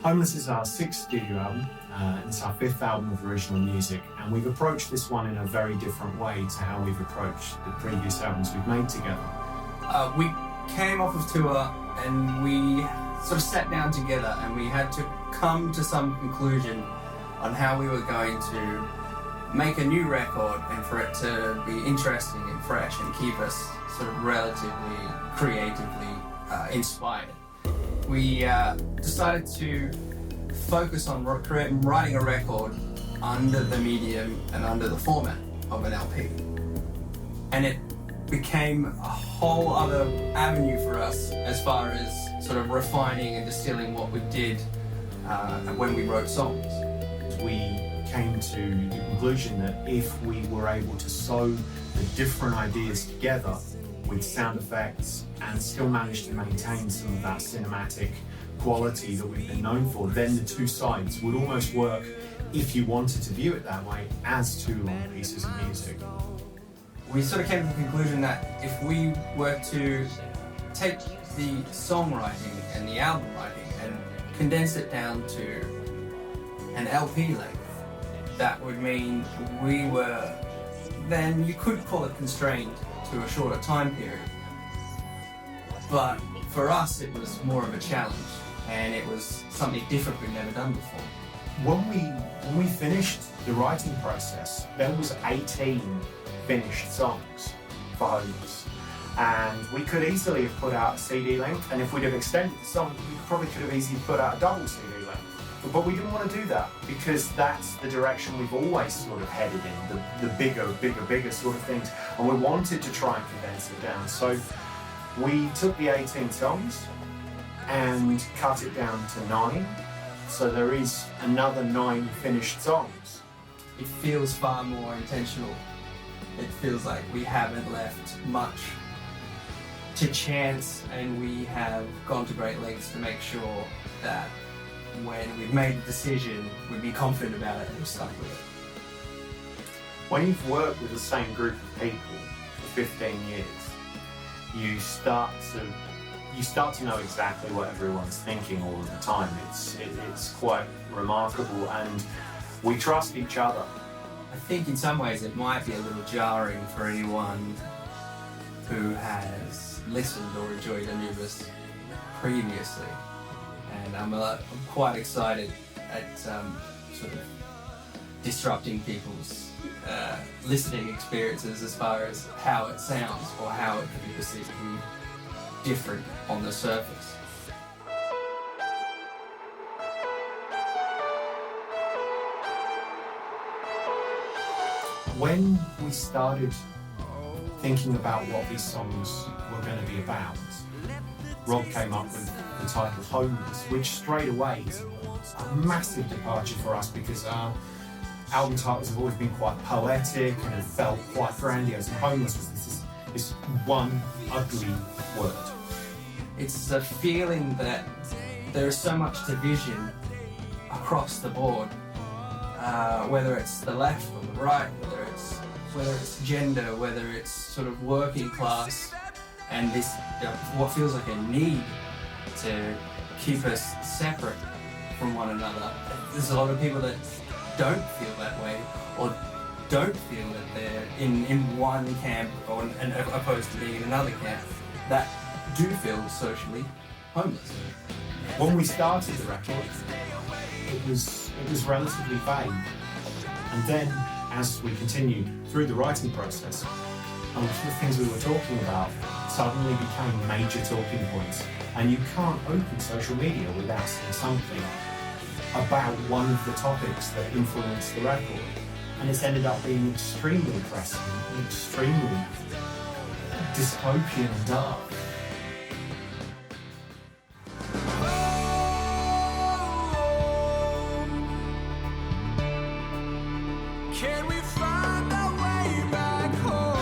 Homeless is our sixth studio album, and it's our fifth album of original music, and we've approached this one in a very different way to how we've approached the previous albums we've made together. We came off of tour and we sort of sat down together and we had to come to some conclusion on how we were going to make a new record and for it to be interesting and fresh and keep us sort of relatively creatively inspired. We decided to focus on writing a record under the medium and under the format of an LP. And it became a whole other avenue for us as far as sort of refining and distilling what we did when we wrote songs. We came to the conclusion that if we were able to sew the different ideas together with sound effects and still manage to maintain some of that cinematic quality that we've been known for, then the two sides would almost work, if you wanted to view it that way, as two long pieces of music. We sort of came to the conclusion that if we were to take the songwriting and the album writing and condense it down to an LP length, that would mean we were, then you could call it constrained to a shorter time period. But for us it was more of a challenge and it was something different we'd never done before. When we finished the writing process, there was 18 finished songs for Homeless, and we could easily have put out a CD length, and if we'd have extended the song, we probably could have easily put out a double CD length. But we didn't want to do that because that's the direction we've always sort of headed in, the bigger sort of things, and we wanted to try and condense it down. So we took the 18 songs and cut it down to 9. So there is another 9 finished songs. It feels far more intentional. It feels like we haven't left much to chance, and we have gone to great lengths to make sure that when we've made the decision, we'd be confident about it and we're stuck with it. When you've worked with the same group of people for 15 years, you start to know exactly what everyone's thinking all of the time. It's quite remarkable, and we trust each other. I think in some ways it might be a little jarring for anyone who has listened or enjoyed Anubis previously, and I'm quite excited at sort of disrupting people's listening experiences as far as how it sounds or how it could be perceived different on the surface. When we started thinking about what these songs were going to be about, Rob came up with the title Homeless, which straight away is a massive departure for us because our album titles have always been quite poetic and have felt quite grandiose, and Homeless was this one ugly word. It's a feeling that there is so much division across the board, whether it's the left or the right, whether it's gender, whether it's sort of working class, and this what feels like a need to keep us separate from one another. There's a lot of people that don't feel that way, or don't feel that they're in one camp or opposed to being in another camp, that do feel socially homeless. When we started the record, it was relatively vague, and then as we continued through the writing process, a lot of the things we were talking about suddenly became major talking points, and you can't open social media without seeing something about one of the topics that influenced the record, and it's ended up being extremely depressing, extremely dystopian and dark. Can we find our way back home?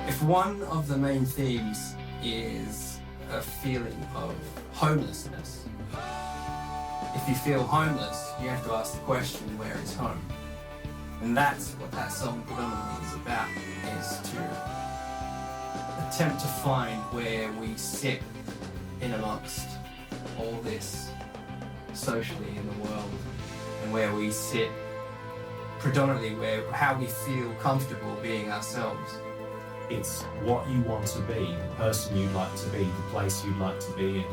If one of the main themes is a feeling of homelessness, if you feel homeless, you have to ask the question, where is home? And that's what that song predominantly is about, is to attempt to find where we sit in amongst all this socially in the world, and where we sit predominantly how we feel comfortable being ourselves. It's what you want to be, the person you'd like to be, the place you'd like to be in.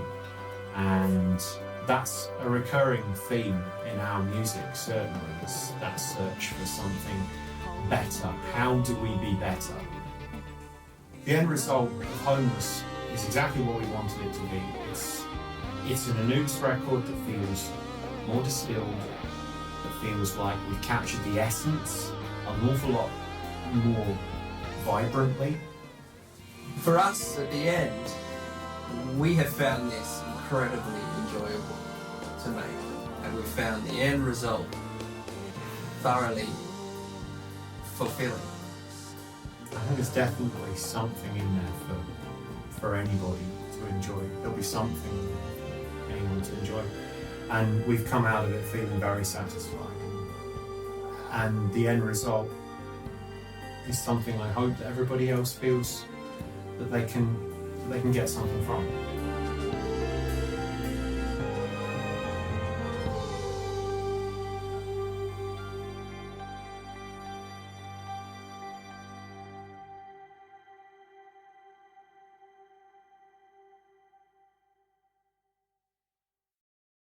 And that's a recurring theme in our music, certainly, is that search for something better. How do we be better? The end result of Homeless is exactly what we wanted it to be. It's an Anubis record that feels more distilled, that feels like we've captured the essence an awful lot more vibrantly. For us, at the end, we have found this incredibly enjoyable to make, and we found the end result thoroughly fulfilling. I think there's definitely something in there for anybody to enjoy. There'll be something for anyone to enjoy. And we've come out of it feeling very satisfied. And the end result is something I hope that everybody else feels that they can get something from.